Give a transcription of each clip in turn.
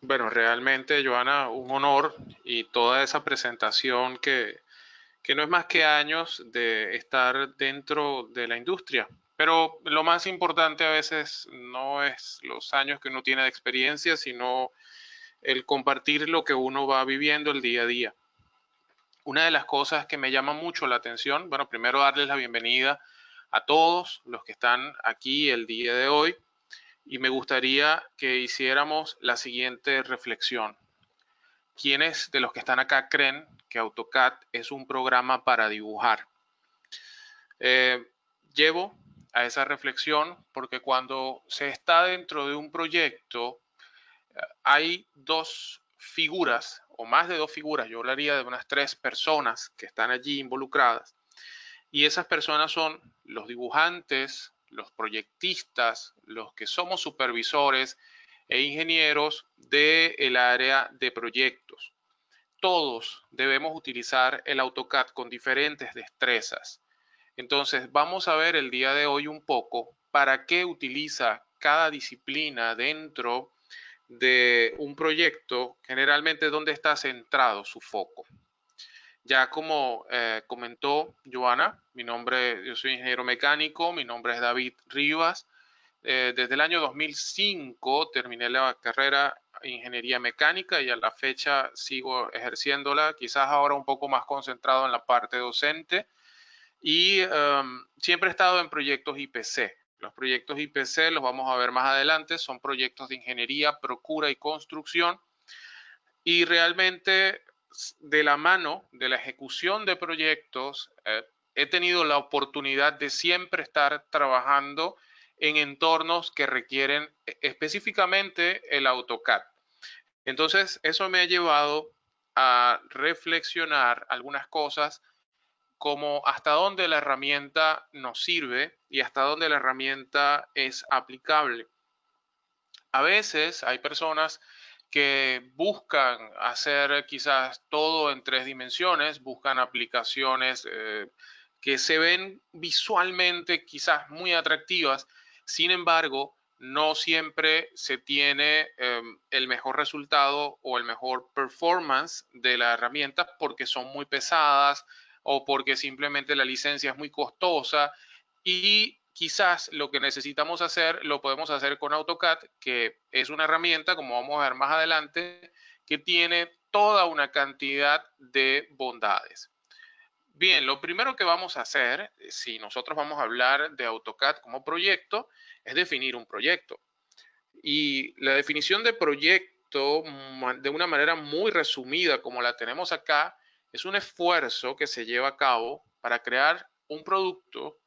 Bueno, realmente, Joana, un honor y toda esa presentación que no es más que años de estar dentro de la industria. Pero lo más importante a veces no es los años que uno tiene de experiencia, sino el compartir lo que uno va viviendo el día a día. Una de las cosas que me llama mucho la atención, bueno, primero darles la bienvenida a todos los que están aquí el día de hoy y me gustaría que hiciéramos la siguiente reflexión. ¿Quiénes de los que están acá creen que AutoCAD es un programa para dibujar? Eh, Llevo a esa reflexión porque cuando se está dentro de un proyecto hay dos figuras o más de dos figuras, yo hablaría de unas tres personas que están allí involucradas y esas personas son los dibujantes, los proyectistas, los que somos supervisores e ingenieros del área de proyectos. Todos debemos utilizar el AutoCAD con diferentes destrezas. Entonces, vamos a ver el día de hoy un poco para qué utiliza cada disciplina dentro de un proyecto, generalmente dónde está centrado su foco. Ya como comentó Joana, yo soy ingeniero mecánico, mi nombre es David Rivas. Desde el año 2005 terminé la carrera en ingeniería mecánica y a la fecha sigo ejerciéndola, quizás ahora un poco más concentrado en la parte docente. Y siempre he estado en proyectos IPC. Los proyectos IPC los vamos a ver más adelante, son proyectos de ingeniería, procura y construcción. Y realmente de la mano de la ejecución de proyectos, he tenido la oportunidad de siempre estar trabajando en entornos que requieren específicamente el AutoCAD. Entonces, eso me ha llevado a reflexionar algunas cosas como hasta dónde la herramienta nos sirve y hasta dónde la herramienta es aplicable. A veces hay personas que buscan hacer quizás todo en tres dimensiones, buscan aplicaciones que se ven visualmente quizás muy atractivas, sin embargo, no siempre se tiene el mejor resultado o el mejor performance de la herramienta porque son muy pesadas o porque simplemente la licencia es muy costosa y quizás lo que necesitamos hacer lo podemos hacer con AutoCAD, que es una herramienta, como vamos a ver más adelante, que tiene toda una cantidad de bondades. Bien, lo primero que vamos a hacer, si nosotros vamos a hablar de AutoCAD como proyecto, es definir un proyecto. Y la definición de proyecto, de una manera muy resumida, como la tenemos acá, es un esfuerzo que se lleva a cabo para crear un producto,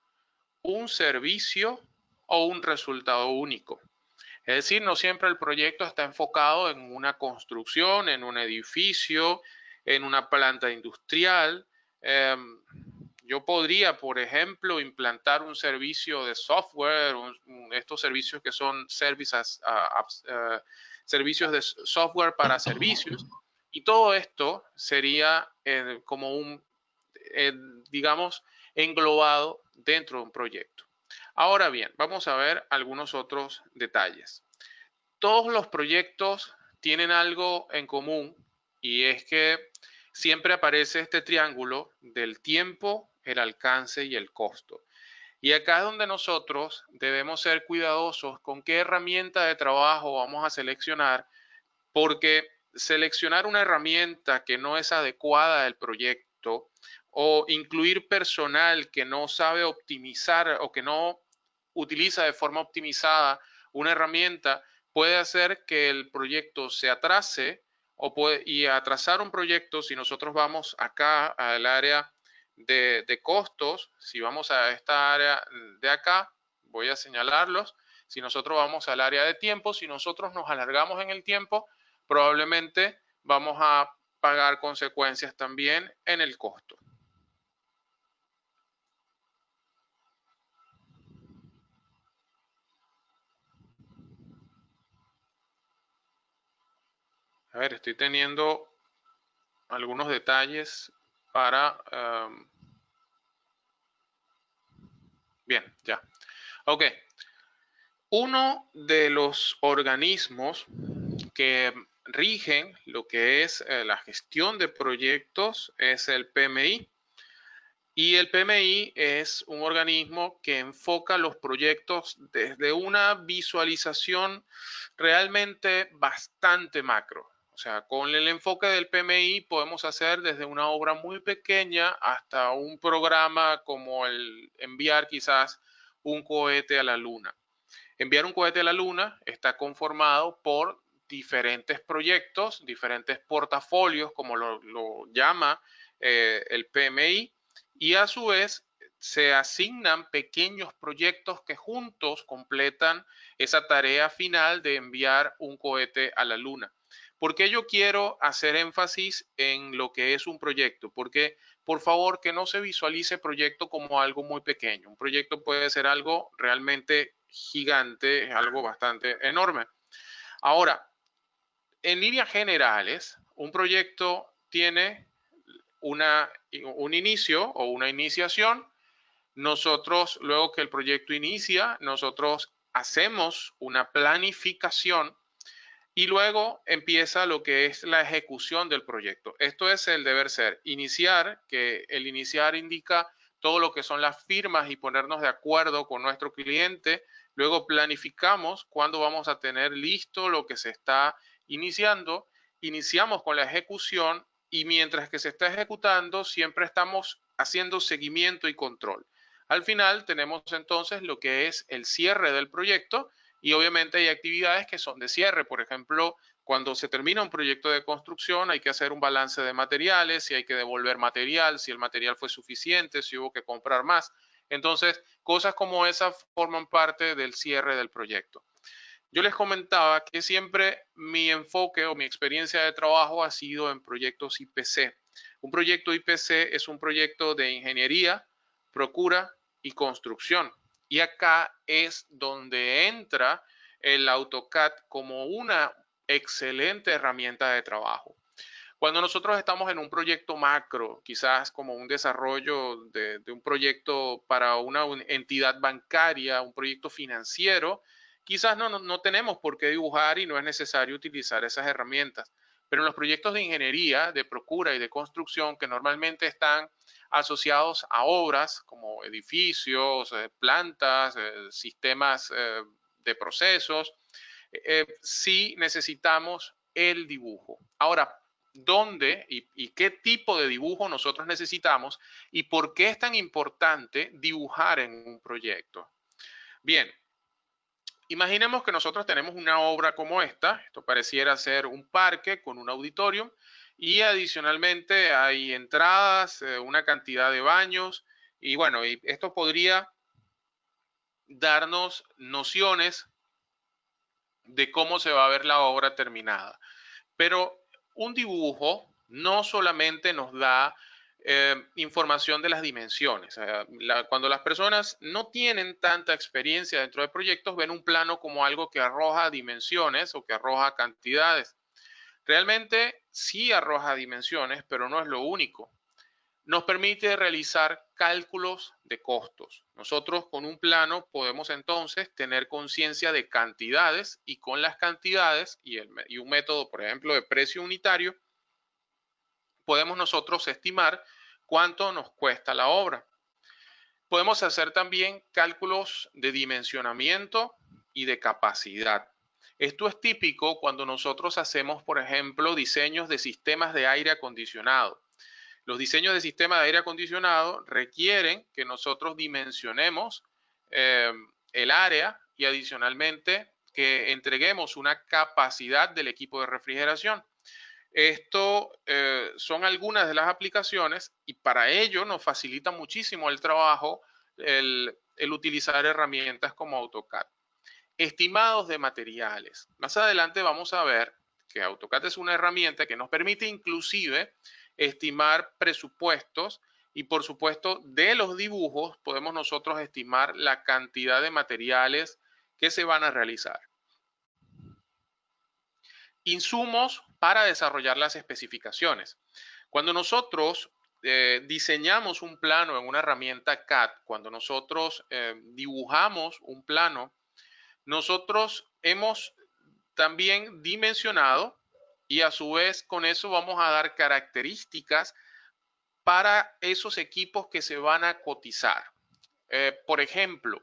un servicio o un resultado único. Es decir, no siempre el proyecto está enfocado en una construcción, en un edificio, en una planta industrial. Eh, yo podría, por ejemplo, implantar un servicio de software, estos servicios que son servicios de software para servicios, y todo esto sería como eh, digamos, englobado dentro de un proyecto. Ahora bien, vamos a ver algunos otros detalles. Todos los proyectos tienen algo en común y es que siempre aparece este triángulo del tiempo, el alcance y el costo. Y acá es donde nosotros debemos ser cuidadosos con qué herramienta de trabajo vamos a seleccionar, porque seleccionar una herramienta que no es adecuada al proyecto o incluir personal que no sabe optimizar o que no utiliza de forma optimizada una herramienta puede hacer que el proyecto se atrase y atrasar un proyecto. Si nosotros vamos acá al área de costos, si vamos a esta área de acá, voy a señalarlos. Si nosotros vamos al área de tiempo, si nosotros nos alargamos en el tiempo, probablemente vamos a pagar consecuencias también en el costo. A ver, estoy teniendo algunos detalles para... bien, ya. Ok. Uno de los organismos que rigen lo que es la gestión de proyectos es el PMI. Y el PMI es un organismo que enfoca los proyectos desde una visualización realmente bastante macro. O sea, con el enfoque del PMI podemos hacer desde una obra muy pequeña hasta un programa como el enviar quizás un cohete a la Luna. Enviar un cohete a la Luna está conformado por diferentes proyectos, diferentes portafolios, como lo llama el PMI, y a su vez se asignan pequeños proyectos que juntos completan esa tarea final de enviar un cohete a la Luna. ¿Por qué yo quiero hacer énfasis en lo que es un proyecto? Porque, por favor, que no se visualice proyecto como algo muy pequeño. Un proyecto puede ser algo realmente gigante, algo bastante enorme. Ahora, en líneas generales, un proyecto tiene un inicio o una iniciación. Nosotros, luego que el proyecto inicia, nosotros hacemos una planificación y luego empieza lo que es la ejecución del proyecto. Esto es el deber ser. Iniciar, que el iniciar indica todo lo que son las firmas y ponernos de acuerdo con nuestro cliente. Luego planificamos cuándo vamos a tener listo lo que se está iniciando. Iniciamos con la ejecución y mientras que se está ejecutando siempre estamos haciendo seguimiento y control. Al final tenemos entonces lo que es el cierre del proyecto y obviamente hay actividades que son de cierre. Por ejemplo, cuando se termina un proyecto de construcción hay que hacer un balance de materiales, si hay que devolver material, si el material fue suficiente, si hubo que comprar más. Entonces, cosas como esas forman parte del cierre del proyecto. Yo les comentaba que siempre mi enfoque o mi experiencia de trabajo ha sido en proyectos IPC. Un proyecto IPC es un proyecto de ingeniería, procura y construcción. Y acá es donde entra el AutoCAD como una excelente herramienta de trabajo. Cuando nosotros estamos en un proyecto macro, quizás como un desarrollo de un proyecto para una entidad bancaria, un proyecto financiero, quizás no tenemos por qué dibujar y no es necesario utilizar esas herramientas. Pero en los proyectos de ingeniería, de procura y de construcción, que normalmente están asociados a obras como edificios, plantas, sistemas de procesos, sí necesitamos el dibujo. Ahora, ¿dónde y qué tipo de dibujo nosotros necesitamos y por qué es tan importante dibujar en un proyecto? Bien, imaginemos que nosotros tenemos una obra como esta. Esto pareciera ser un parque con un auditorio y adicionalmente hay entradas, una cantidad de baños y bueno, y esto podría darnos nociones de cómo se va a ver la obra terminada. Pero un dibujo no solamente nos da información de las dimensiones. Cuando las personas no tienen tanta experiencia dentro de proyectos, ven un plano como algo que arroja dimensiones o que arroja cantidades. Realmente sí arroja dimensiones, pero no es lo único. Nos permite realizar cálculos de costos. Nosotros con un plano podemos entonces tener conciencia de cantidades y con las cantidades y un método, por ejemplo, de precio unitario, podemos nosotros estimar cuánto nos cuesta la obra. Podemos hacer también cálculos de dimensionamiento y de capacidad. Esto es típico cuando nosotros hacemos, por ejemplo, diseños de sistemas de aire acondicionado. Los diseños de sistema de aire acondicionado requieren que nosotros dimensionemos el área y adicionalmente que entreguemos una capacidad del equipo de refrigeración. Esto son algunas de las aplicaciones y para ello nos facilita muchísimo el trabajo el utilizar herramientas como AutoCAD. Estimados de materiales. Más adelante vamos a ver que AutoCAD es una herramienta que nos permite inclusive estimar presupuestos y por supuesto de los dibujos podemos nosotros estimar la cantidad de materiales que se van a realizar. Insumos para desarrollar las especificaciones. Cuando nosotros diseñamos un plano en una herramienta CAD, cuando nosotros dibujamos un plano, nosotros hemos también dimensionado y a su vez con eso vamos a dar características para esos equipos que se van a cotizar. Por ejemplo,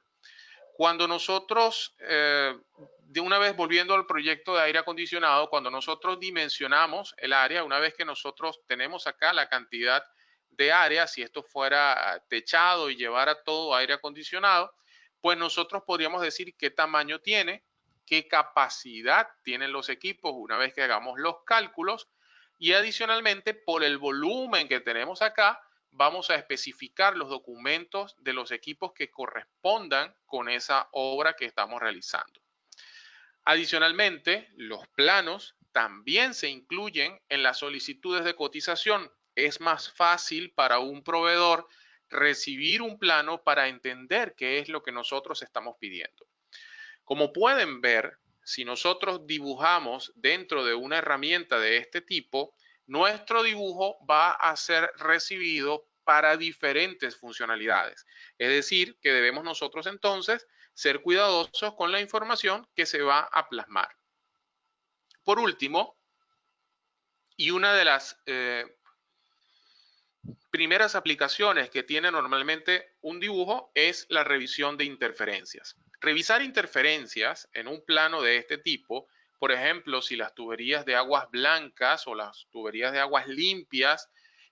cuando nosotros, de una vez volviendo al proyecto de aire acondicionado, cuando nosotros dimensionamos el área, una vez que nosotros tenemos acá la cantidad de área, si esto fuera techado y llevara todo aire acondicionado, pues nosotros podríamos decir qué tamaño tiene, qué capacidad tienen los equipos una vez que hagamos los cálculos y adicionalmente por el volumen que tenemos acá, vamos a especificar los documentos de los equipos que correspondan con esa obra que estamos realizando. Adicionalmente, los planos también se incluyen en las solicitudes de cotización. Es más fácil para un proveedor recibir un plano para entender qué es lo que nosotros estamos pidiendo. Como pueden ver, si nosotros dibujamos dentro de una herramienta de este tipo, nuestro dibujo va a ser recibido para diferentes funcionalidades. Es decir, que debemos nosotros entonces ser cuidadosos con la información que se va a plasmar. Por último, y una de las primeras aplicaciones que tiene normalmente un dibujo es la revisión de interferencias. Revisar interferencias en un plano de este tipo, por ejemplo, si las tuberías de aguas blancas o las tuberías de aguas limpias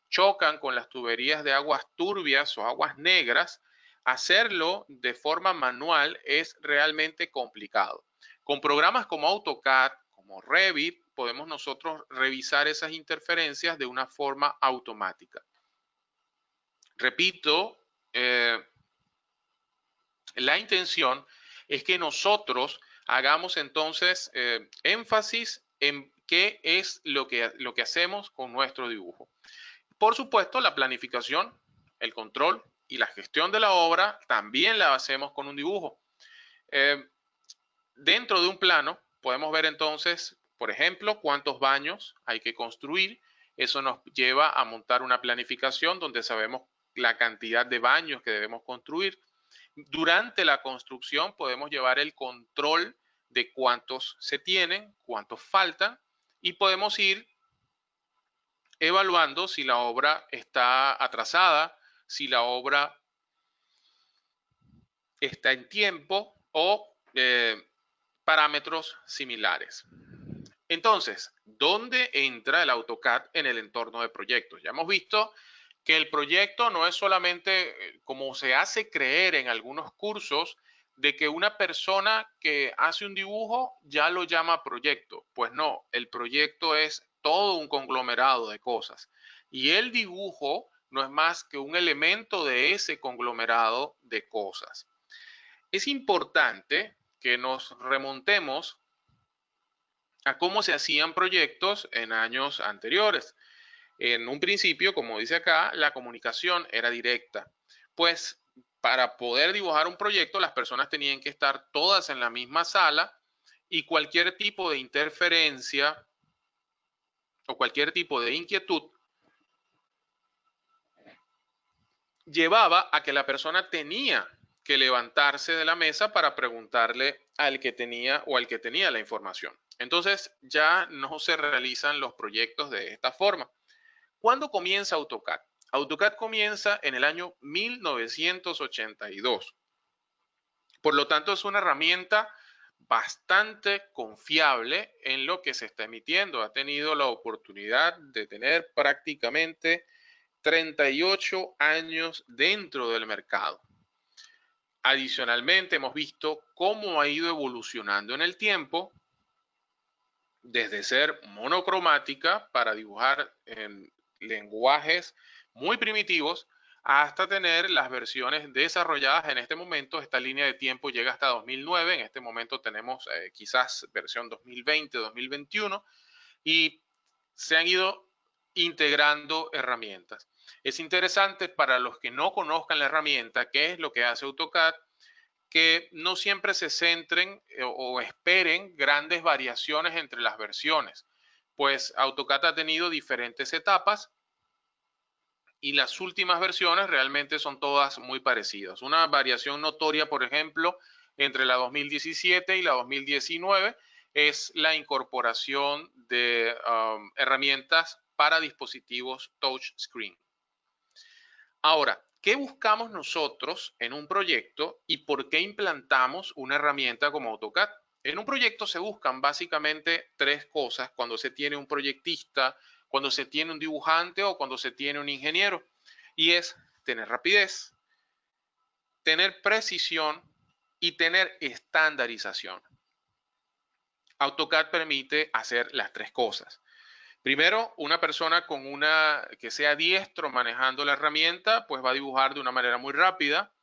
chocan con las tuberías de aguas turbias o aguas negras, hacerlo de forma manual es realmente complicado. Con programas como AutoCAD, como Revit, podemos nosotros revisar esas interferencias de una forma automática. Repito, la intención es que nosotros hagamos entonces énfasis en qué es lo que hacemos con nuestro dibujo. Por supuesto, la planificación, el control y la gestión de la obra también la hacemos con un dibujo. Dentro de un plano podemos ver entonces, por ejemplo, cuántos baños hay que construir. Eso nos lleva a montar una planificación donde sabemos la cantidad de baños que debemos construir. Durante la construcción podemos llevar el control de cuántos se tienen, cuántos faltan y podemos ir evaluando si la obra está atrasada, si la obra está en tiempo o parámetros similares. Entonces, ¿dónde entra el AutoCAD en el entorno de proyectos? Ya hemos visto que el proyecto no es solamente como se hace creer en algunos cursos de que una persona que hace un dibujo ya lo llama proyecto. Pues no, el proyecto es todo un conglomerado de cosas. Y el dibujo no es más que un elemento de ese conglomerado de cosas. Es importante que nos remontemos a cómo se hacían proyectos en años anteriores. En un principio, como dice acá, la comunicación era directa. Pues para poder dibujar un proyecto, las personas tenían que estar todas en la misma sala y cualquier tipo de interferencia o cualquier tipo de inquietud llevaba a que la persona tenía que levantarse de la mesa para preguntarle al que tenía o al que tenía la información. Entonces ya no se realizan los proyectos de esta forma. ¿Cuándo comienza AutoCAD? AutoCAD comienza en el año 1982. Por lo tanto, es una herramienta bastante confiable en lo que se está emitiendo. Ha tenido la oportunidad de tener prácticamente 38 años dentro del mercado. Adicionalmente, hemos visto cómo ha ido evolucionando en el tiempo, desde ser monocromática para dibujar en lenguajes muy primitivos hasta tener las versiones desarrolladas en este momento. Esta línea de tiempo llega hasta 2009. En este momento tenemos quizás versión 2020, 2021 y se han ido integrando herramientas. Es interesante para los que no conozcan la herramienta, qué es lo que hace AutoCAD, que no siempre se centren o esperen grandes variaciones entre las versiones, pues AutoCAD ha tenido diferentes etapas y las últimas versiones realmente son todas muy parecidas. Una variación notoria, por ejemplo, entre la 2017 y la 2019 es la incorporación de herramientas para dispositivos touchscreen. Ahora, ¿qué buscamos nosotros en un proyecto y por qué implantamos una herramienta como AutoCAD? En un proyecto se buscan básicamente tres cosas cuando se tiene un proyectista, cuando se tiene un dibujante o cuando se tiene un ingeniero. Y es tener rapidez, tener precisión y tener estandarización. AutoCAD permite hacer las tres cosas. Primero, una persona que sea diestro manejando la herramienta, pues va a dibujar de una manera muy rápida.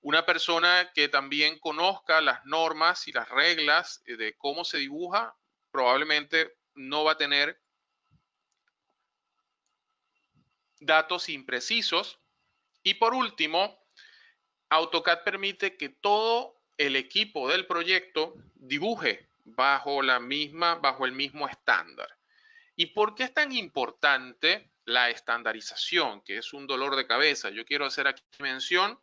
Una persona que también conozca las normas y las reglas de cómo se dibuja, probablemente no va a tener datos imprecisos. Y por último, AutoCAD permite que todo el equipo del proyecto dibuje bajo el mismo estándar. ¿Y por qué es tan importante la estandarización, que es un dolor de cabeza? Yo quiero hacer aquí mención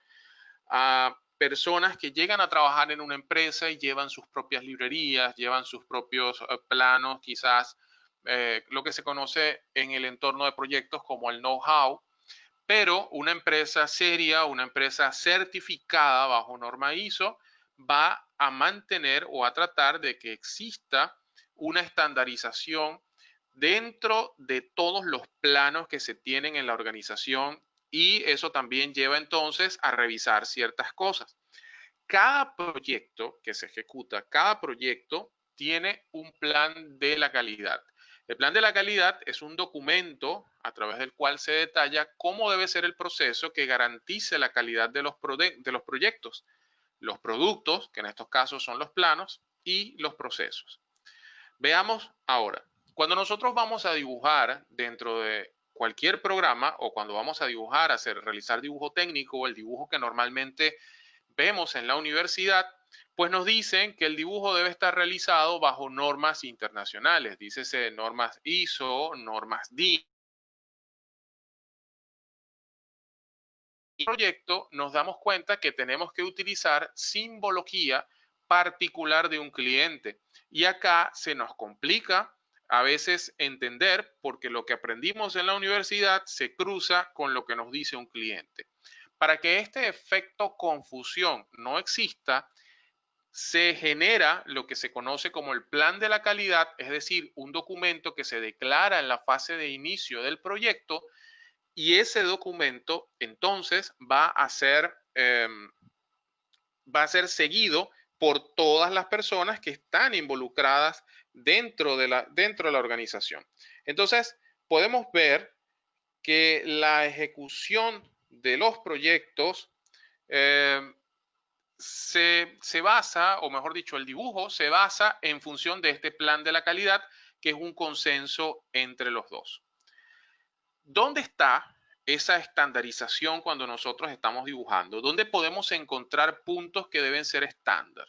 a personas que llegan a trabajar en una empresa y llevan sus propias librerías, llevan sus propios planos, quizás lo que se conoce en el entorno de proyectos como el know-how, pero una empresa seria, una empresa certificada bajo norma ISO, va a mantener o a tratar de que exista una estandarización dentro de todos los planos que se tienen en la organización, y eso también lleva entonces a revisar ciertas cosas. Cada proyecto que se ejecuta, cada proyecto tiene un plan de la calidad. El plan de la calidad es un documento a través del cual se detalla cómo debe ser el proceso que garantice la calidad de los proyectos, los productos, que en estos casos son los planos, y los procesos. Veamos ahora, cuando nosotros vamos a dibujar dentro de cualquier programa o cuando vamos a dibujar, realizar dibujo técnico, el dibujo que normalmente vemos en la universidad, pues nos dicen que el dibujo debe estar realizado bajo normas internacionales, dícese normas ISO, normas DIN. En el proyecto nos damos cuenta que tenemos que utilizar simbología particular de un cliente. Y acá se nos complica a veces entender porque lo que aprendimos en la universidad se cruza con lo que nos dice un cliente. Para que este efecto confusión no exista, se genera lo que se conoce como el plan de la calidad, es decir, un documento que se declara en la fase de inicio del proyecto, y ese documento entonces va a ser seguido por todas las personas que están involucradas dentro de la organización. Entonces, podemos ver que la ejecución de los proyectos eh, se basa, o mejor dicho, el dibujo se basa en función de este plan de la calidad, que es un consenso entre los dos. ¿Dónde está esa estandarización cuando nosotros estamos dibujando? ¿Dónde podemos encontrar puntos que deben ser estándar?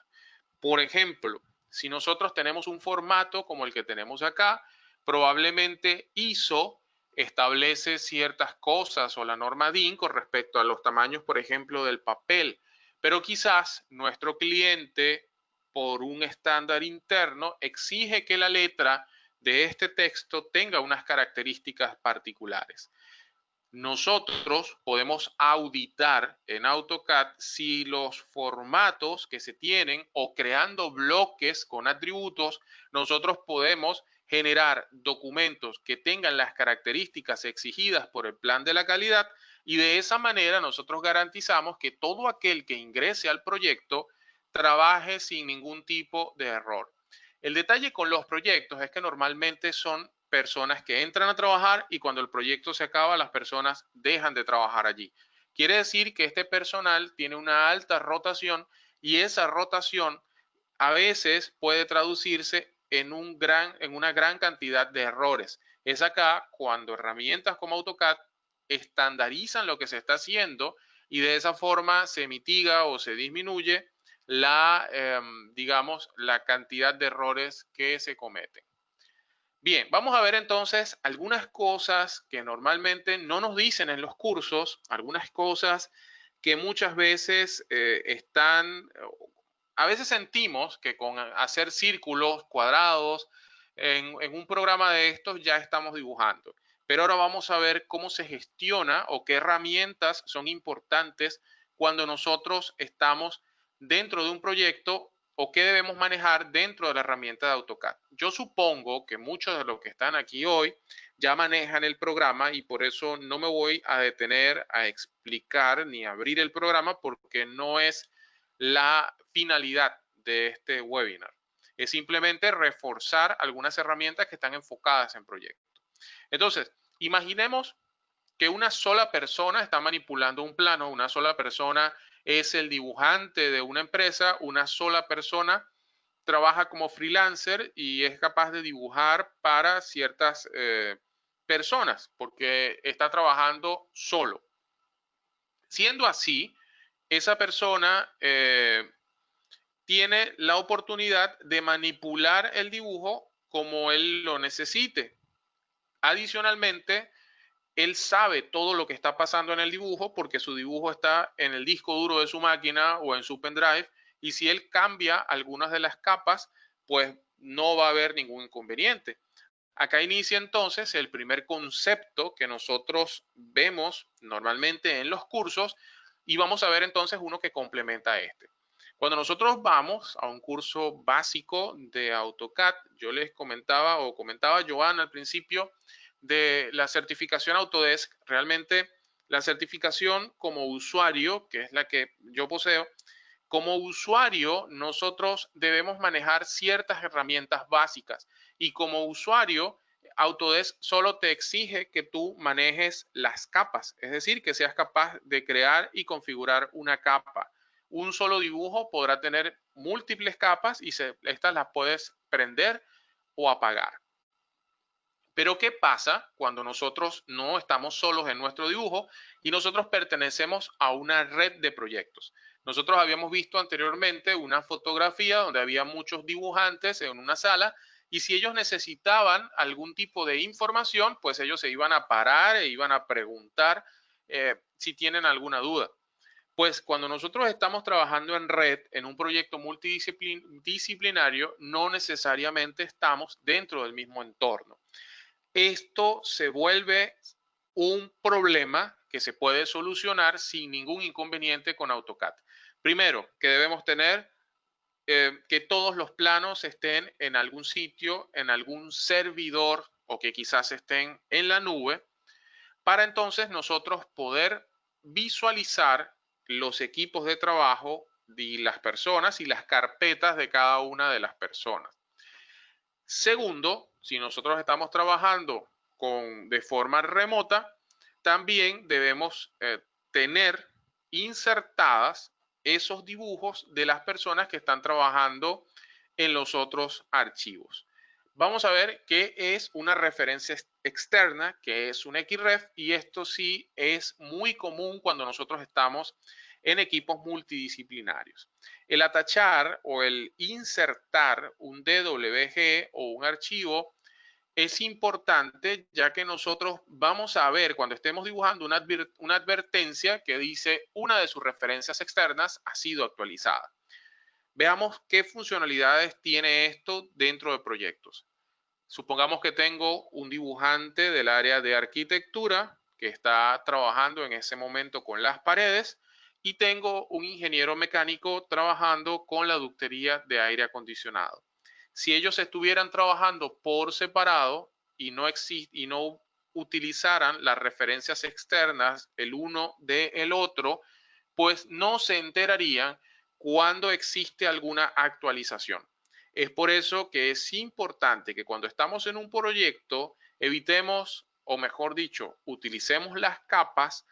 Por ejemplo, si nosotros tenemos un formato como el que tenemos acá, probablemente ISO establece ciertas cosas o la norma DIN con respecto a los tamaños, por ejemplo, del papel, pero quizás nuestro cliente, por un estándar interno, exige que la letra de este texto tenga unas características particulares. Nosotros podemos auditar en AutoCAD si los formatos que se tienen, o creando bloques con atributos, nosotros podemos generar documentos que tengan las características exigidas por el plan de la calidad, y de esa manera nosotros garantizamos que todo aquel que ingrese al proyecto trabaje sin ningún tipo de error. El detalle con los proyectos es que normalmente son personas que entran a trabajar y cuando el proyecto se acaba, las personas dejan de trabajar allí. Quiere decir que este personal tiene una alta rotación, y esa rotación a veces puede traducirse en una gran cantidad de errores. Es acá cuando herramientas como AutoCAD estandarizan lo que se está haciendo, y de esa forma se mitiga o se disminuye digamos, la cantidad de errores que se cometen. Bien, vamos a ver entonces algunas cosas que normalmente no nos dicen en los cursos, algunas cosas que muchas veces están a veces sentimos que con hacer círculos, cuadrados, en un programa de estos ya estamos dibujando. Pero ahora vamos a ver cómo se gestiona o qué herramientas son importantes cuando nosotros estamos dentro de un proyecto o qué debemos manejar dentro de la herramienta de AutoCAD. Yo supongo que muchos de los que están aquí hoy ya manejan el programa y por eso no me voy a detener a explicar ni abrir el programa porque no es la finalidad de este webinar. Es simplemente reforzar algunas herramientas que están enfocadas en proyectos. Entonces, imaginemos que una sola persona está manipulando un plano, una sola persona es el dibujante de una empresa, una sola persona trabaja como freelancer y es capaz de dibujar para ciertas personas porque está trabajando solo. Siendo así, esa persona tiene la oportunidad de manipular el dibujo como él lo necesite. Adicionalmente, él sabe todo lo que está pasando en el dibujo porque su dibujo está en el disco duro de su máquina o en su pendrive y si él cambia algunas de las capas, pues no va a haber ningún inconveniente. Acá inicia entonces el primer concepto que nosotros vemos normalmente en los cursos y vamos a ver entonces uno que complementa este. Cuando nosotros vamos a un curso básico de AutoCAD, yo les comentaba o comentaba Joan al principio de la certificación Autodesk, realmente la certificación como usuario, que es la que yo poseo, como usuario nosotros debemos manejar ciertas herramientas básicas y como usuario Autodesk solo te exige que tú manejes las capas, es decir, que seas capaz de crear y configurar una capa. Un solo dibujo podrá tener múltiples capas y estas las puedes prender o apagar. Pero ¿qué pasa cuando nosotros no estamos solos en nuestro dibujo y nosotros pertenecemos a una red de proyectos? Nosotros habíamos visto anteriormente una fotografía donde había muchos dibujantes en una sala y si ellos necesitaban algún tipo de información, pues ellos se iban a parar e iban a preguntar si tienen alguna duda. Pues cuando nosotros estamos trabajando en red, en un proyecto multidisciplinario, no necesariamente estamos dentro del mismo entorno. Esto se vuelve un problema que se puede solucionar sin ningún inconveniente con AutoCAD. Primero, que debemos tener que todos los planos estén en algún sitio, en algún servidor o que quizás estén en la nube, para entonces nosotros poder visualizar los equipos de trabajo de las personas y las carpetas de cada una de las personas. Segundo, si nosotros estamos trabajando de forma remota, también debemos tener insertadas esos dibujos de las personas que están trabajando en los otros archivos. Vamos a ver qué es una referencia externa, que es un XREF, y esto sí es muy común cuando nosotros estamos en equipos multidisciplinarios. El atachar o el insertar un DWG o un archivo es importante ya que nosotros vamos a ver cuando estemos dibujando una advertencia que dice una de sus referencias externas ha sido actualizada. Veamos qué funcionalidades tiene esto dentro de proyectos. Supongamos que tengo un dibujante del área de arquitectura que está trabajando en ese momento con las paredes y tengo un ingeniero mecánico trabajando con la ductería de aire acondicionado. Si ellos estuvieran trabajando por separado y no utilizaran las referencias externas el uno del otro, pues no se enterarían cuando existe alguna actualización. Es por eso que es importante que cuando estamos en un proyecto evitemos, o mejor dicho, utilicemos las capas,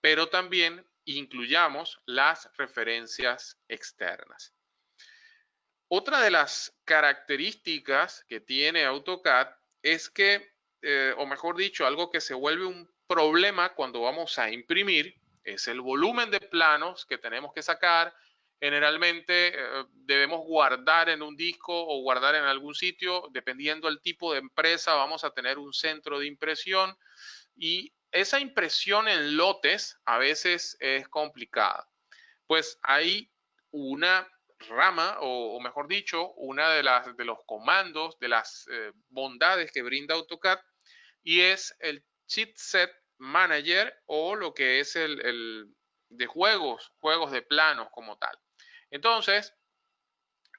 pero también incluyamos las referencias externas. Otra de las características que tiene AutoCAD es que, o mejor dicho, algo que se vuelve un problema cuando vamos a imprimir, es el volumen de planos que tenemos que sacar. Generalmente debemos guardar en un disco o guardar en algún sitio, dependiendo del tipo de empresa, vamos a tener un centro de impresión y esa impresión en lotes a veces es complicada. Pues hay una rama, o mejor dicho, una de los comandos, de las bondades que brinda AutoCAD, y es el Chipset Manager, o lo que es el de juegos de planos como tal. Entonces,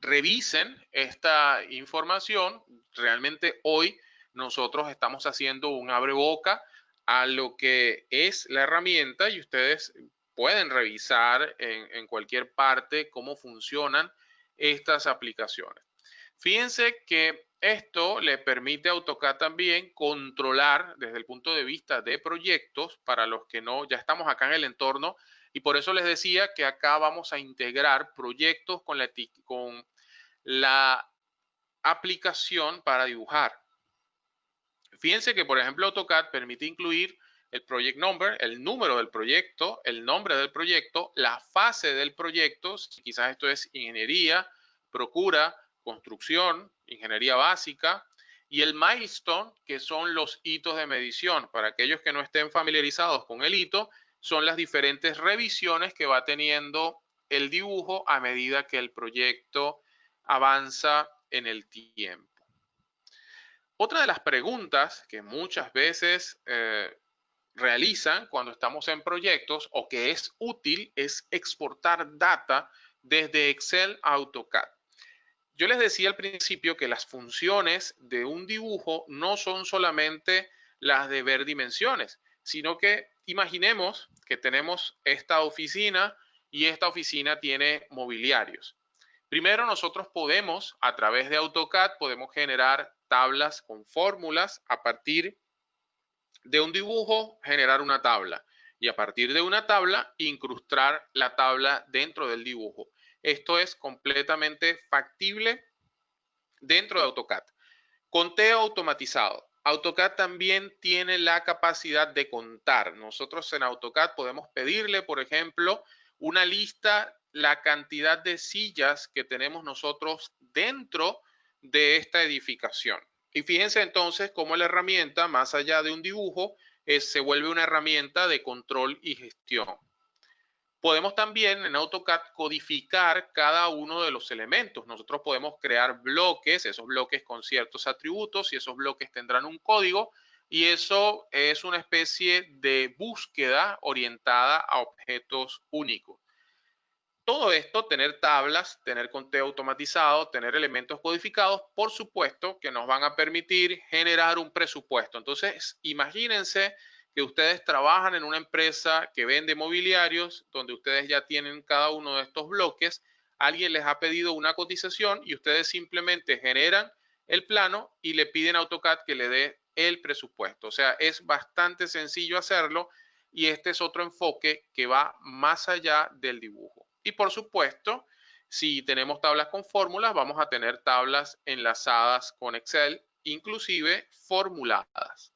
revisen esta información. Realmente hoy nosotros estamos haciendo un abreboca a lo que es la herramienta, y ustedes pueden revisar en cualquier parte cómo funcionan estas aplicaciones. Fíjense que esto le permite a AutoCAD también controlar desde el punto de vista de proyectos, para los que no, ya estamos acá en el entorno, y por eso les decía que acá vamos a integrar proyectos con la aplicación para dibujar. Fíjense que, por ejemplo, AutoCAD permite incluir el project number, el número del proyecto, el nombre del proyecto, la fase del proyecto, si quizás esto es ingeniería, procura, construcción, ingeniería básica, y el milestone, que son los hitos de medición. Para aquellos que no estén familiarizados con el hito, son las diferentes revisiones que va teniendo el dibujo a medida que el proyecto avanza en el tiempo. Otra de las preguntas que muchas veces realizan cuando estamos en proyectos, o que es útil, es exportar data desde Excel a AutoCAD. Yo les decía al principio que las funciones de un dibujo no son solamente las de ver dimensiones, sino que imaginemos que tenemos esta oficina, y esta oficina tiene mobiliarios. Primero, nosotros podemos, a través de AutoCAD, podemos generar tablas con fórmulas. A partir de un dibujo, generar una tabla, y a partir de una tabla, incrustar la tabla dentro del dibujo. Esto es completamente factible dentro de AutoCAD. Conteo automatizado. AutoCAD también tiene la capacidad de contar. Nosotros en AutoCAD podemos pedirle, por ejemplo, una lista, la cantidad de sillas que tenemos nosotros dentro de esta edificación. Y fíjense entonces cómo la herramienta, más allá de un dibujo, se vuelve una herramienta de control y gestión. Podemos también en AutoCAD codificar cada uno de los elementos. Nosotros podemos crear bloques, esos bloques con ciertos atributos, y esos bloques tendrán un código, y eso es una especie de búsqueda orientada a objetos únicos. Todo esto, tener tablas, tener conteo automatizado, tener elementos codificados, por supuesto que nos van a permitir generar un presupuesto. Entonces, imagínense que ustedes trabajan en una empresa que vende mobiliarios, donde ustedes ya tienen cada uno de estos bloques. Alguien les ha pedido una cotización y ustedes simplemente generan el plano y le piden a AutoCAD que le dé el presupuesto. O sea, es bastante sencillo hacerlo, y este es otro enfoque que va más allá del dibujo. Y por supuesto, si tenemos tablas con fórmulas, vamos a tener tablas enlazadas con Excel, inclusive formuladas.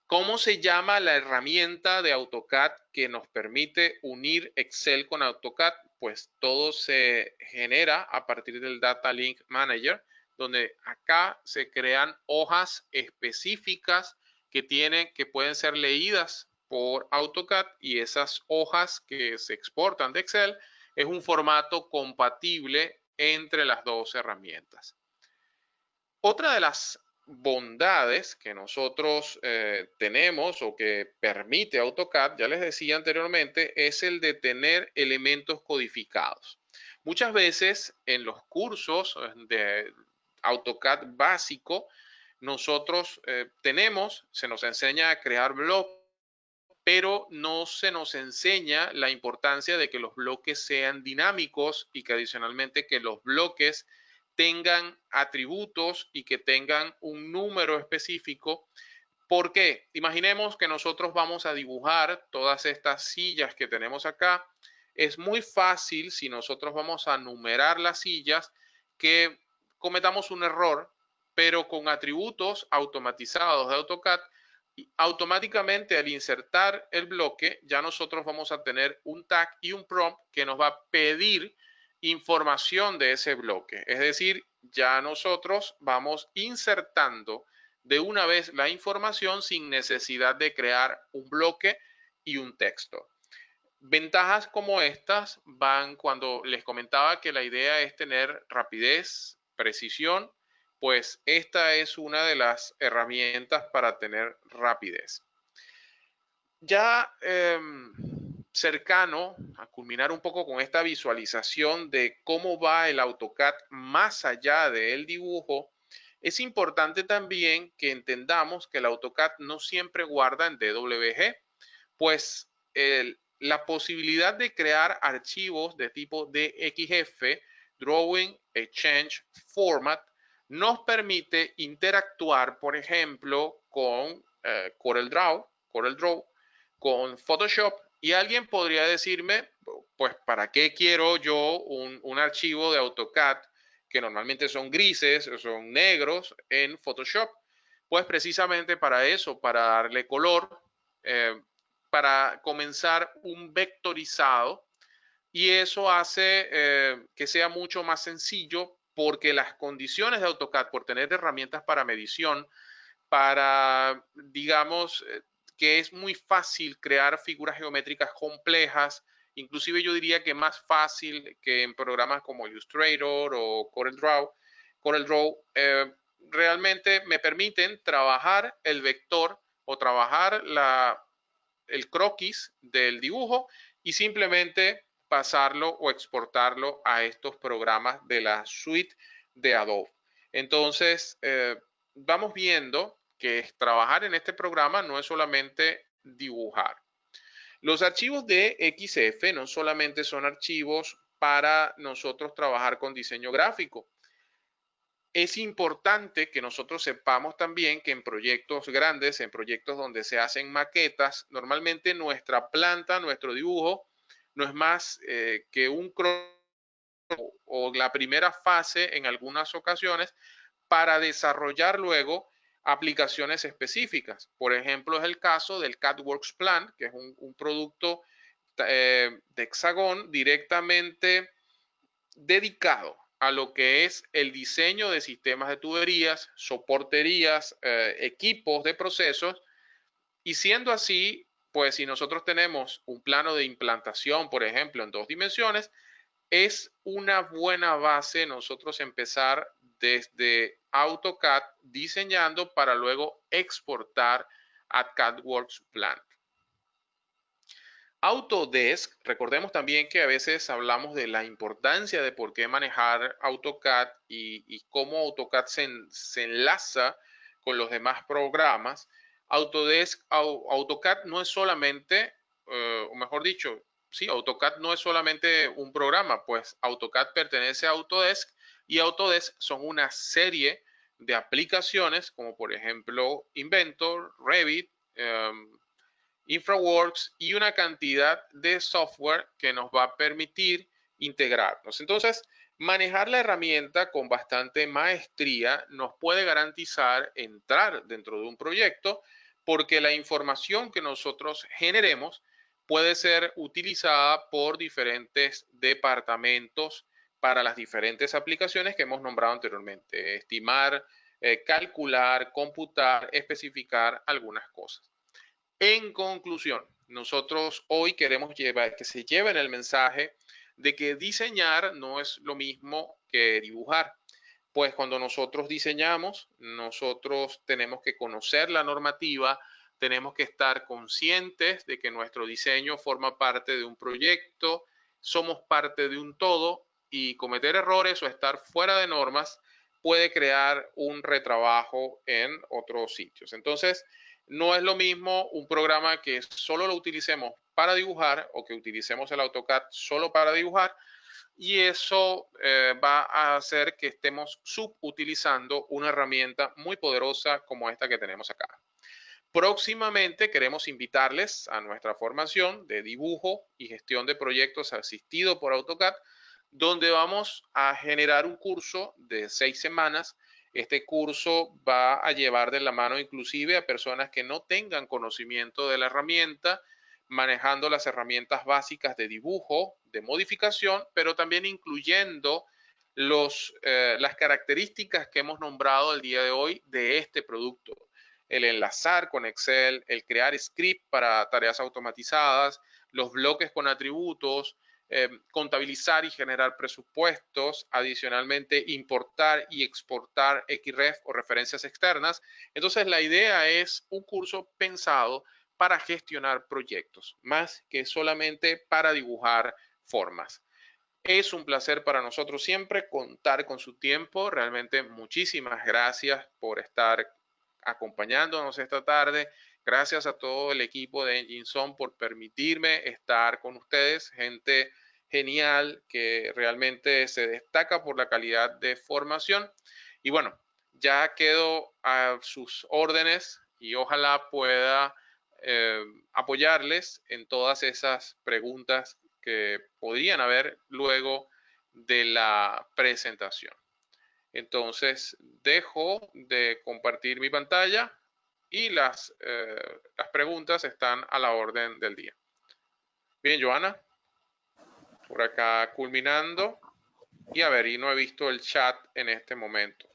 ¿Cómo se llama la herramienta de AutoCAD que nos permite unir Excel con AutoCAD? Pues todo se genera a partir del Data Link Manager, donde acá se crean hojas específicas que pueden ser leídas por AutoCAD, y esas hojas que se exportan de Excel es un formato compatible entre las dos herramientas. Otra de las bondades que nosotros tenemos, o que permite AutoCAD, ya les decía anteriormente, es el de tener elementos codificados. Muchas veces en los cursos de AutoCAD básico, nosotros se nos enseña a crear bloques, pero no se nos enseña la importancia de que los bloques sean dinámicos, y que adicionalmente que los bloques tengan atributos y que tengan un número específico. ¿Por qué? Imaginemos que nosotros vamos a dibujar todas estas sillas que tenemos acá. Es muy fácil, si nosotros vamos a numerar las sillas, que cometamos un error, pero con atributos automatizados de AutoCAD, automáticamente al insertar el bloque, ya nosotros vamos a tener un tag y un prompt que nos va a pedir información de ese bloque. Es decir, ya nosotros vamos insertando de una vez la información sin necesidad de crear un bloque y un texto. Ventajas como estas van cuando les comentaba que la idea es tener rapidez, precisión, pues esta es una de las herramientas para tener rapidez. Ya cercano a culminar un poco con esta visualización de cómo va el AutoCAD más allá del dibujo, es importante también que entendamos que el AutoCAD no siempre guarda en DWG, pues la posibilidad de crear archivos de tipo DXF, Drawing Exchange Format, nos permite interactuar, por ejemplo, con CorelDRAW, con Photoshop, y alguien podría decirme, pues, ¿para qué quiero yo un archivo de AutoCAD que normalmente son grises o son negros en Photoshop? Pues precisamente para eso, para darle color, eh, para comenzar un vectorizado, y eso hace que sea mucho más sencillo porque las condiciones de AutoCAD, por tener herramientas para medición, para, digamos, que es muy fácil crear figuras geométricas complejas, inclusive yo diría que más fácil que en programas como Illustrator o CorelDRAW, realmente me permiten trabajar el vector o trabajar el croquis del dibujo y simplemente pasarlo o exportarlo a estos programas de la suite de Adobe. Entonces, vamos viendo que trabajar en este programa no es solamente dibujar. Los archivos de XF no solamente son archivos para nosotros trabajar con diseño gráfico. Es importante que nosotros sepamos también que en proyectos grandes, en proyectos donde se hacen maquetas, normalmente nuestra planta, nuestro dibujo, no es más que un croquis o la primera fase en algunas ocasiones para desarrollar luego aplicaciones específicas. Por ejemplo, es el caso del CADWorks Plan, que es un producto de Hexagon directamente dedicado a lo que es el diseño de sistemas de tuberías, soporterías, equipos de procesos. Y siendo así, pues si nosotros tenemos un plano de implantación, por ejemplo, en 2 dimensiones, es una buena base nosotros empezar desde AutoCAD diseñando para luego exportar a CADWorks Plan. Autodesk, recordemos también que a veces hablamos de la importancia de por qué manejar AutoCAD y cómo AutoCAD se enlaza con los demás programas. AutoCAD no es solamente, o mejor dicho, sí, AutoCAD no es solamente un programa, pues AutoCAD pertenece a Autodesk y Autodesk son una serie de aplicaciones como por ejemplo Inventor, Revit, InfraWorks y una cantidad de software que nos va a permitir integrarnos. Entonces, manejar la herramienta con bastante maestría nos puede garantizar entrar dentro de un proyecto porque la información que nosotros generemos puede ser utilizada por diferentes departamentos para las diferentes aplicaciones que hemos nombrado anteriormente. Estimar, calcular, computar, especificar algunas cosas. En conclusión, nosotros hoy queremos que se lleven el mensaje de que diseñar no es lo mismo que dibujar. Pues cuando nosotros diseñamos, nosotros tenemos que conocer la normativa, tenemos que estar conscientes de que nuestro diseño forma parte de un proyecto, somos parte de un todo y cometer errores o estar fuera de normas puede crear un retrabajo en otros sitios. Entonces, no es lo mismo un programa que solo lo utilicemos para dibujar o que utilicemos el AutoCAD solo para dibujar, y eso va a hacer que estemos subutilizando una herramienta muy poderosa como esta que tenemos acá. Próximamente queremos invitarles a nuestra formación de dibujo y gestión de proyectos asistido por AutoCAD, donde vamos a generar un curso de 6 semanas. Este curso va a llevar de la mano inclusive a personas que no tengan conocimiento de la herramienta, manejando las herramientas básicas de dibujo, de modificación, pero también incluyendo las características que hemos nombrado el día de hoy de este producto. El enlazar con Excel, el crear script para tareas automatizadas, los bloques con atributos, contabilizar y generar presupuestos, adicionalmente importar y exportar XREF o referencias externas. Entonces la idea es un curso pensado para gestionar proyectos, más que solamente para dibujar formas. Es un placer para nosotros siempre contar con su tiempo. Realmente muchísimas gracias por estar acompañándonos esta tarde. Gracias a todo el equipo de EngineZone por permitirme estar con ustedes. Gente genial que realmente se destaca por la calidad de formación. Y bueno, ya quedo a sus órdenes y ojalá pueda apoyarles en todas esas preguntas que podrían haber luego de la presentación. Entonces, dejo de compartir mi pantalla y las preguntas están a la orden del día. Bien, Joana, por acá culminando. Y a ver, y no he visto el chat en este momento.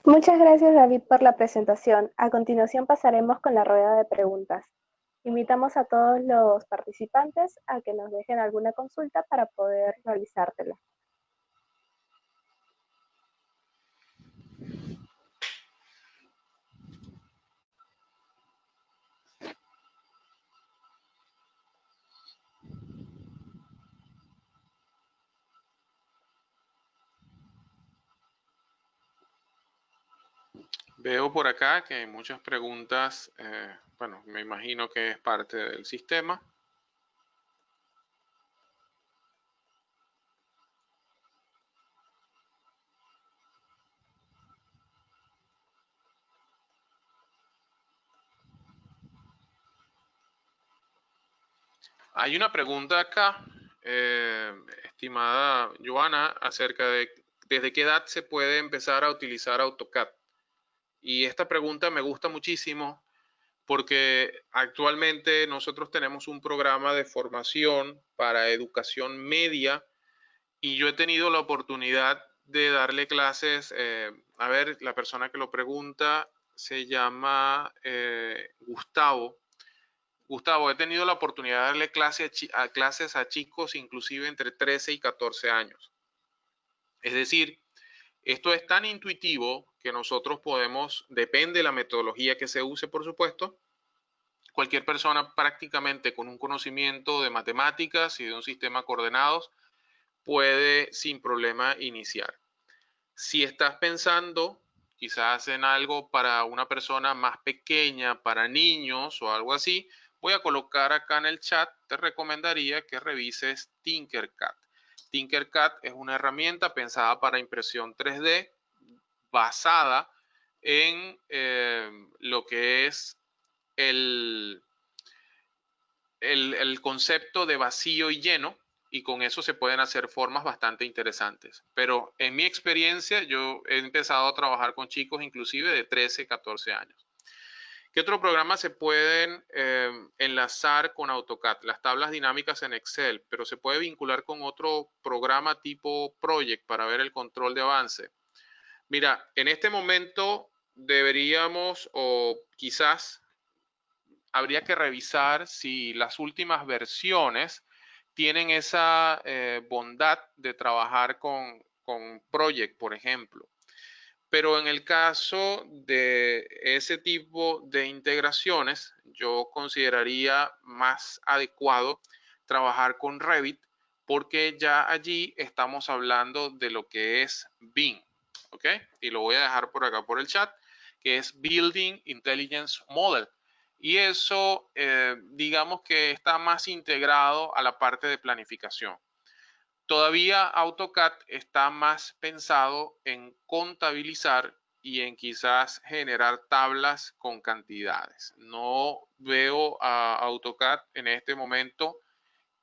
Muchas gracias, David, por la presentación. A continuación pasaremos con la rueda de preguntas. Invitamos a todos los participantes a que nos dejen alguna consulta para poder realizártela. Veo por acá que hay muchas preguntas. Bueno, me imagino que es parte del sistema. Hay una pregunta acá, estimada Joana, acerca de desde qué edad se puede empezar a utilizar AutoCAD. Y esta pregunta me gusta muchísimo porque actualmente nosotros tenemos un programa de formación para educación media y yo he tenido la oportunidad de darle clases, a ver, la persona que lo pregunta se llama Gustavo. Gustavo, he tenido la oportunidad de darle clases a chicos inclusive entre 13 y 14 años. Es decir, esto es tan intuitivo que nosotros podemos, depende de la metodología que se use, por supuesto, cualquier persona prácticamente con un conocimiento de matemáticas y de un sistema de coordenados puede sin problema iniciar. Si estás pensando quizás en algo para una persona más pequeña, para niños o algo así, voy a colocar acá en el chat, te recomendaría que revises Tinkercad. Tinkercad es una herramienta pensada para impresión 3D basada en lo que es el concepto de vacío y lleno, y con eso se pueden hacer formas bastante interesantes. Pero en mi experiencia, yo he empezado a trabajar con chicos inclusive de 13, 14 años. ¿Qué otro programa se pueden enlazar con AutoCAD? Las tablas dinámicas en Excel, pero se puede vincular con otro programa tipo Project para ver el control de avance. Mira, en este momento deberíamos o quizás habría que revisar si las últimas versiones tienen esa bondad de trabajar con Project, por ejemplo. Pero en el caso de ese tipo de integraciones, yo consideraría más adecuado trabajar con Revit porque ya allí estamos hablando de lo que es BIM, ¿ok? Y lo voy a dejar por acá por el chat, que es Building Intelligence Model. Y eso, digamos que está más integrado a la parte de planificación. Todavía AutoCAD está más pensado en contabilizar y en quizás generar tablas con cantidades. No veo a AutoCAD en este momento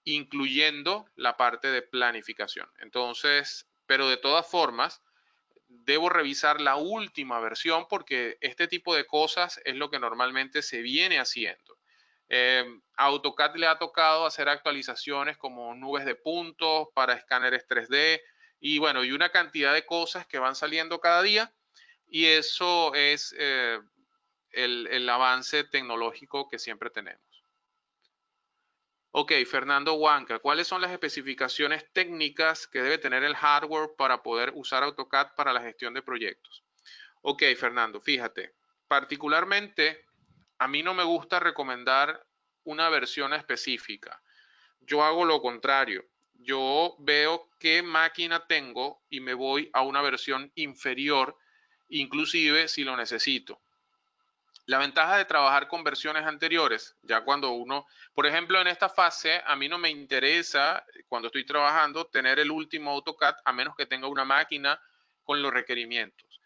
incluyendo la parte de planificación. Entonces, pero de todas formas, debo revisar la última versión porque este tipo de cosas es lo que normalmente se viene haciendo. AutoCAD le ha tocado hacer actualizaciones como nubes de puntos para escáneres 3D y bueno, y una cantidad de cosas que van saliendo cada día y eso es el avance tecnológico que siempre tenemos. Ok, Fernando Huanca, ¿cuáles son las especificaciones técnicas que debe tener el hardware para poder usar AutoCAD para la gestión de proyectos? Ok, Fernando, fíjate, particularmente a mí no me gusta recomendar una versión específica. Yo hago lo contrario. Yo veo qué máquina tengo y me voy a una versión inferior, inclusive si lo necesito. La ventaja de trabajar con versiones anteriores, ya cuando uno, por ejemplo, en esta fase, a mí no me interesa, cuando estoy trabajando, tener el último AutoCAD a menos que tenga una máquina con los requerimientos.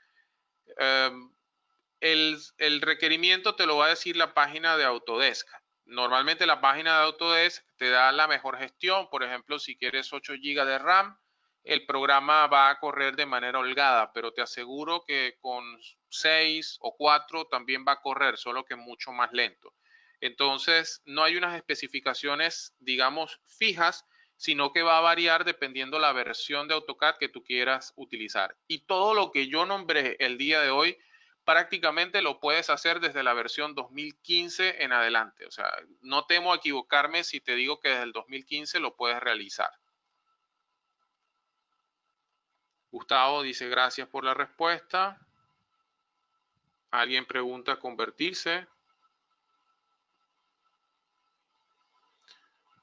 El requerimiento te lo va a decir la página de Autodesk. Normalmente la página de Autodesk te da la mejor gestión. Por ejemplo, si quieres 8 GB de RAM, el programa va a correr de manera holgada, pero te aseguro que con 6 o 4 también va a correr, solo que mucho más lento. Entonces, no hay unas especificaciones, digamos, fijas, sino que va a variar dependiendo la versión de AutoCAD que tú quieras utilizar. Y todo lo que yo nombré el día de hoy prácticamente lo puedes hacer desde la versión 2015 en adelante. O sea, no temo equivocarme si te digo que desde el 2015 lo puedes realizar. Gustavo dice gracias por la respuesta. Alguien pregunta convertirse.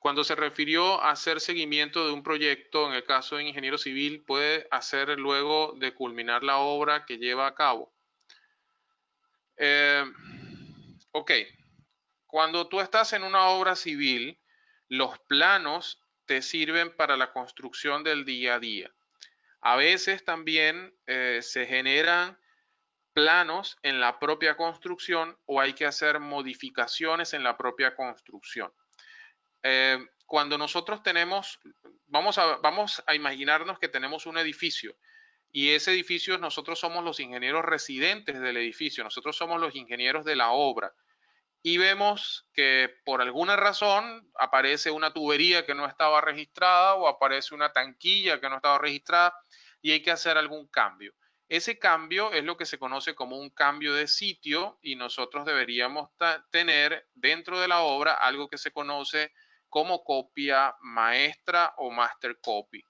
Cuando se refirió a hacer seguimiento de un proyecto, en el caso de ingeniero civil, puede hacer luego de culminar la obra que lleva a cabo. Ok, cuando tú estás en una obra civil, los planos te sirven para la construcción del día a día. A veces también se generan planos en la propia construcción o hay que hacer modificaciones en la propia construcción. Cuando nosotros tenemos, vamos a imaginarnos que tenemos un edificio y ese edificio nosotros somos los ingenieros residentes del edificio, nosotros somos los ingenieros de la obra y vemos que por alguna razón aparece una tubería que no estaba registrada o aparece una tanquilla que no estaba registrada y hay que hacer algún cambio. Ese cambio es lo que se conoce como un cambio de sitio y nosotros deberíamos tener dentro de la obra algo que se conoce como copia maestra o master copy.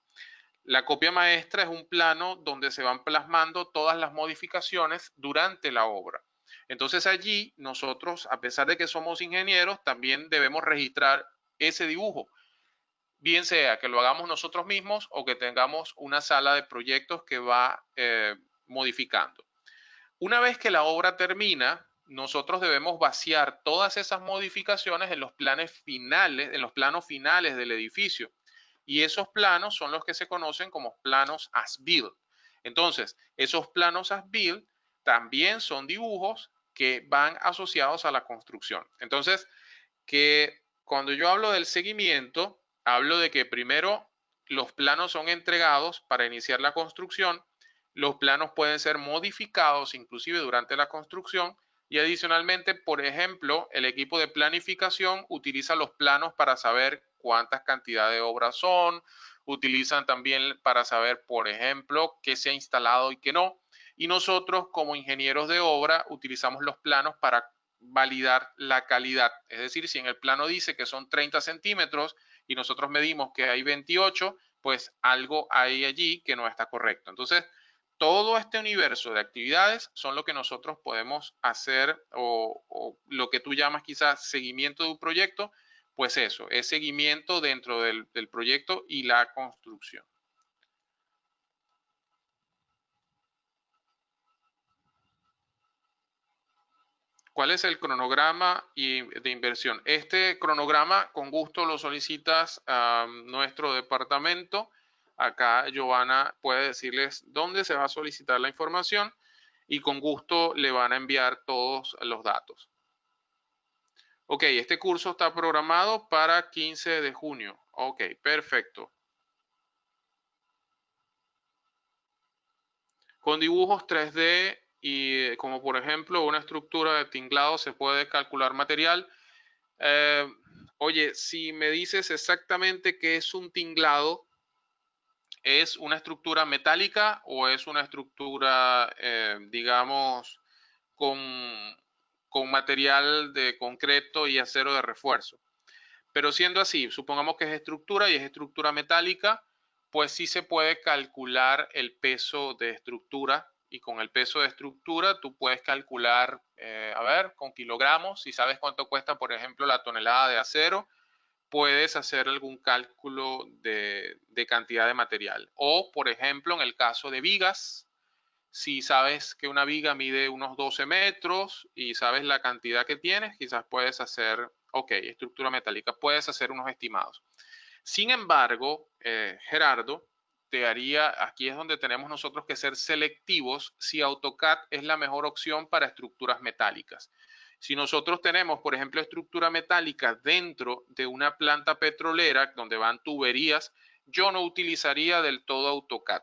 La copia maestra es un plano donde se van plasmando todas las modificaciones durante la obra. Entonces allí nosotros, a pesar de que somos ingenieros, también debemos registrar ese dibujo, bien sea que lo hagamos nosotros mismos o que tengamos una sala de proyectos que va modificando. Una vez que la obra termina, nosotros debemos vaciar todas esas modificaciones en los planos finales del edificio. Y esos planos son los que se conocen como planos as-built. Entonces, esos planos as-built también son dibujos que van asociados a la construcción. Entonces, que cuando yo hablo del seguimiento, hablo de que primero los planos son entregados para iniciar la construcción, los planos pueden ser modificados inclusive durante la construcción y adicionalmente, por ejemplo, el equipo de planificación utiliza los planos para saber cuántas cantidades de obras son, utilizan también para saber, por ejemplo, qué se ha instalado y qué no. Y nosotros como ingenieros de obra utilizamos los planos para validar la calidad. Es decir, si en el plano dice que son 30 centímetros y nosotros medimos que hay 28, pues algo hay allí que no está correcto. Entonces, todo este universo de actividades son lo que nosotros podemos hacer o lo que tú llamas quizás seguimiento de un proyecto, pues eso, es seguimiento dentro del proyecto y la construcción. ¿Cuál es el cronograma de inversión? Este cronograma con gusto lo solicitas a nuestro departamento. Acá Giovanna puede decirles dónde se va a solicitar la información y con gusto le van a enviar todos los datos. Ok, este curso está programado para 15 de junio. Ok, perfecto. Con dibujos 3D y como por ejemplo una estructura de tinglado se puede calcular material. Eh, Oye, si me dices exactamente qué es un tinglado, ¿es una estructura metálica o es una estructura, digamos, con, con material de concreto y acero de refuerzo? Pero siendo así, supongamos que es estructura y es estructura metálica, pues sí se puede calcular el peso de estructura, y con el peso de estructura tú puedes calcular, a ver, con kilogramos, si sabes cuánto cuesta, por ejemplo, la tonelada de acero, puedes hacer algún cálculo de cantidad de material. O, por ejemplo, en el caso de vigas, si sabes que una viga mide unos 12 metros y sabes la cantidad que tienes, quizás puedes hacer, ok, estructura metálica, puedes hacer unos estimados. Sin embargo, Gerardo, aquí es donde tenemos nosotros que ser selectivos si AutoCAD es la mejor opción para estructuras metálicas. Si nosotros tenemos, por ejemplo, estructura metálica dentro de una planta petrolera donde van tuberías, yo no utilizaría del todo AutoCAD.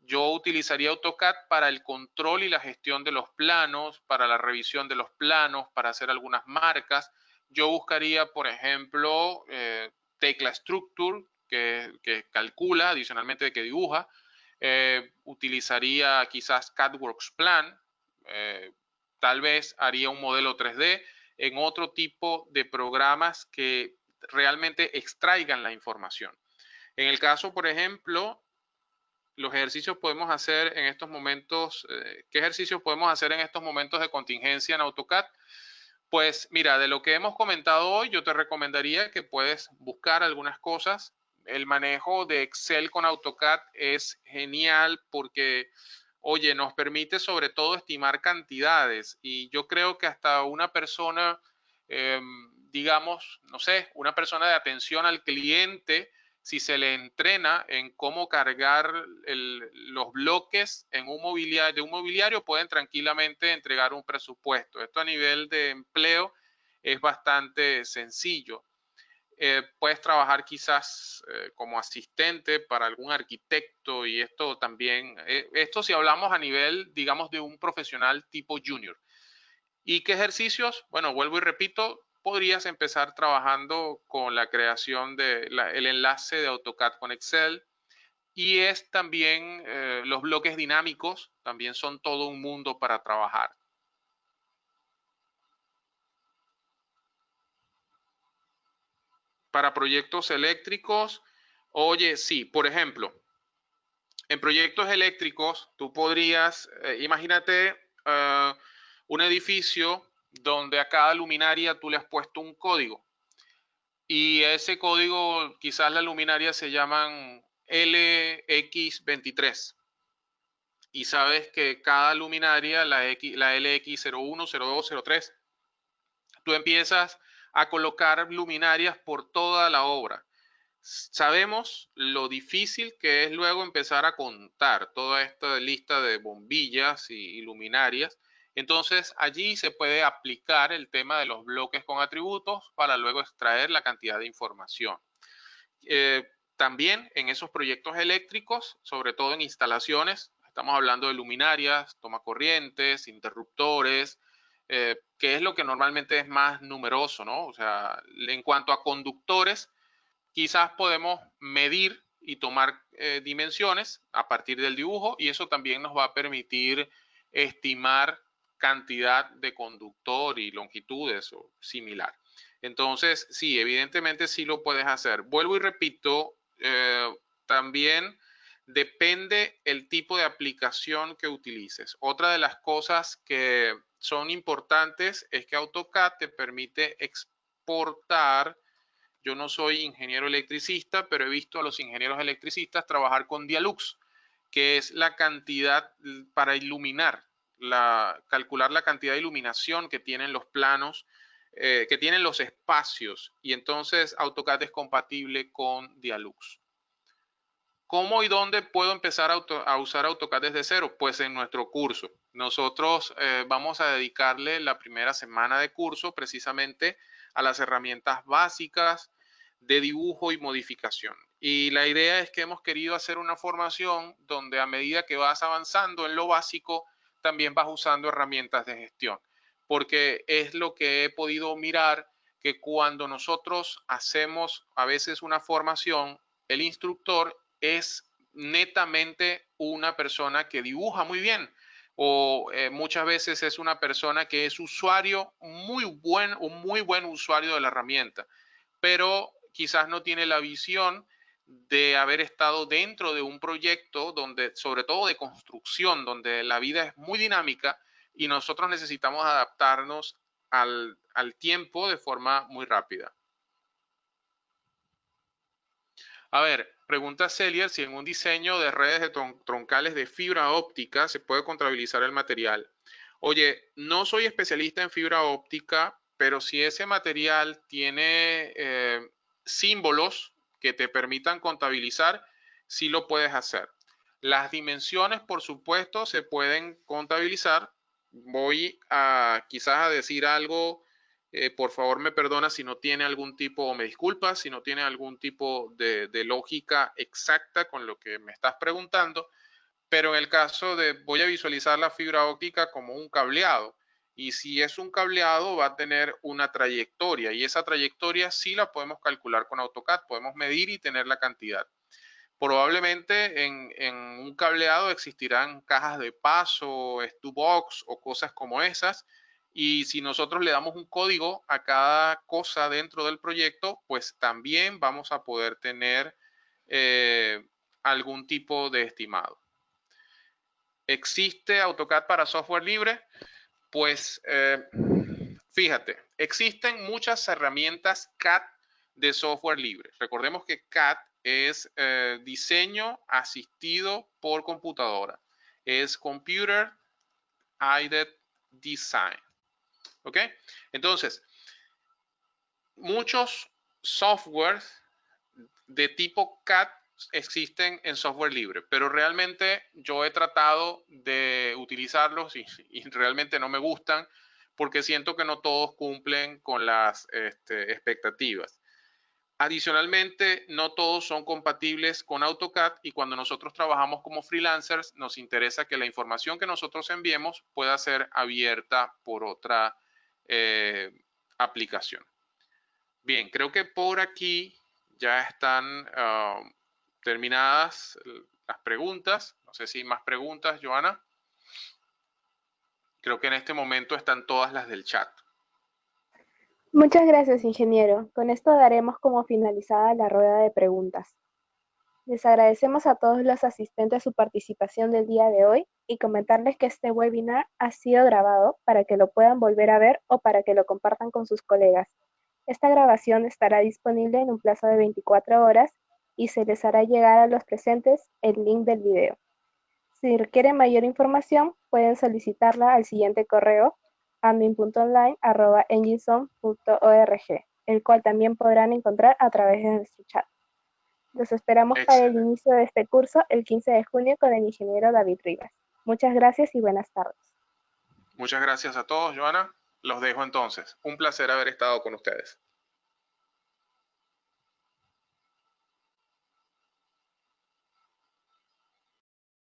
Yo utilizaría AutoCAD para el control y la gestión de los planos, para la revisión de los planos, para hacer algunas marcas. Yo buscaría, por ejemplo, Tecla Structure, que calcula, adicionalmente que dibuja. Utilizaría quizás CADWorks Plan. Tal vez haría un modelo 3D en otro tipo de programas que realmente extraigan la información. En el caso, por ejemplo, los ejercicios podemos hacer en estos momentos, ¿qué ejercicios podemos hacer en estos momentos de contingencia en AutoCAD? Pues mira, de lo que hemos comentado hoy, yo te recomendaría que puedes buscar algunas cosas. El manejo de Excel con AutoCAD es genial porque, oye, nos permite sobre todo estimar cantidades, y yo creo que hasta una persona, eh, digamos, no sé, una persona de atención al cliente, si se le entrena en cómo cargar los bloques en de un mobiliario, pueden tranquilamente entregar un presupuesto. Esto a nivel de empleo es bastante sencillo. Puedes trabajar quizás como asistente para algún arquitecto, y esto también, esto si hablamos a nivel, digamos, de un profesional tipo junior. ¿Y qué ejercicios? Bueno, vuelvo y repito, podrías empezar trabajando con la creación del enlace de AutoCAD con Excel, y es también los bloques dinámicos, también son todo un mundo para trabajar. Para proyectos eléctricos, oye, sí, por ejemplo, en proyectos eléctricos tú podrías, imagínate un edificio donde a cada luminaria tú le has puesto un código, y ese código, quizás las luminarias se llaman LX23, y sabes que cada luminaria, la LX01, 02, 03, tú empiezas a colocar luminarias por toda la obra. Sabemos lo difícil que es luego empezar a contar toda esta lista de bombillas y luminarias. Entonces allí se puede aplicar el tema de los bloques con atributos para luego extraer la cantidad de información. También en esos proyectos eléctricos, sobre todo en instalaciones, estamos hablando de luminarias, tomacorrientes, interruptores, que es lo que normalmente es más numeroso, ¿no? O sea, en cuanto a conductores, quizás podemos medir y tomar dimensiones a partir del dibujo, y eso también nos va a permitir estimar cantidad de conductor y longitudes o similar. Entonces, sí, evidentemente sí lo puedes hacer. Vuelvo y repito, también depende el tipo de aplicación que utilices. Otra de las cosas que son importantes es que AutoCAD te permite exportar. Yo no soy ingeniero electricista, pero he visto a los ingenieros electricistas trabajar con Dialux, que es la cantidad para iluminar, calcular la cantidad de iluminación que tienen los planos, que tienen los espacios, y entonces AutoCAD es compatible con Dialux. ¿Cómo y dónde puedo empezar a usar AutoCAD desde cero? Pues en nuestro curso. Nosotros vamos a dedicarle la primera semana de curso precisamente a las herramientas básicas de dibujo y modificación. Y la idea es que hemos querido hacer una formación donde a medida que vas avanzando en lo básico, también vas usando herramientas de gestión. Porque es lo que he podido mirar, que cuando nosotros hacemos a veces una formación, el instructor es netamente una persona que dibuja muy bien, o muchas veces es una persona que es usuario un muy buen usuario de la herramienta, pero quizás no tiene la visión de haber estado dentro de un proyecto donde, sobre todo de construcción, donde la vida es muy dinámica y nosotros necesitamos adaptarnos al tiempo de forma muy rápida. A ver, pregunta Celia si en un diseño de redes de troncales de fibra óptica se puede contabilizar el material. Oye, no soy especialista en fibra óptica, pero si ese material tiene símbolos que te permitan contabilizar, sí lo puedes hacer. Las dimensiones, por supuesto, se pueden contabilizar. Voy a quizás a decir algo, por favor me perdona si no tiene algún tipo, o me disculpas si no tiene algún tipo de lógica exacta con lo que me estás preguntando, pero en el caso de voy a visualizar la fibra óptica como un cableado. Y si es un cableado, va a tener una trayectoria y esa trayectoria sí la podemos calcular con AutoCAD, podemos medir y tener la cantidad. Probablemente en un cableado existirán cajas de paso, box o cosas como esas. Y si nosotros le damos un código a cada cosa dentro del proyecto, pues también vamos a poder tener eh, algún tipo de estimado. ¿Existe AutoCAD para software libre? Pues fíjate, existen muchas herramientas CAD de software libre. Recordemos que CAD es diseño asistido por computadora. Es Computer Aided Design. ¿Ok? Entonces, muchos softwares de tipo CAD existen en software libre, pero realmente yo he tratado de utilizarlos y realmente no me gustan porque siento que no todos cumplen con las expectativas. Adicionalmente, no todos son compatibles con AutoCAD y cuando nosotros trabajamos como freelancers nos interesa que la información que nosotros enviemos pueda ser abierta por otra eh, aplicación. Bien, creo que por aquí ya están terminadas las preguntas. No sé si hay más preguntas, Joana. Creo que en este momento están todas las del chat. Muchas gracias, ingeniero. Con esto daremos como finalizada la rueda de preguntas. Les agradecemos a todos los asistentes su participación del día de hoy y comentarles que este webinar ha sido grabado para que lo puedan volver a ver o para que lo compartan con sus colegas. Esta grabación estará disponible en un plazo de 24 horas y se les hará llegar a los presentes el link del video. Si requieren mayor información, pueden solicitarla al siguiente correo admin.online@enginezone.org, el cual también podrán encontrar a través de nuestro chat. Los esperamos para el Excelente. inicio de este curso el 15 de junio con el ingeniero David Rivas. Muchas gracias y buenas tardes. Muchas gracias a todos, Joana. Los dejo entonces. Un placer haber estado con ustedes.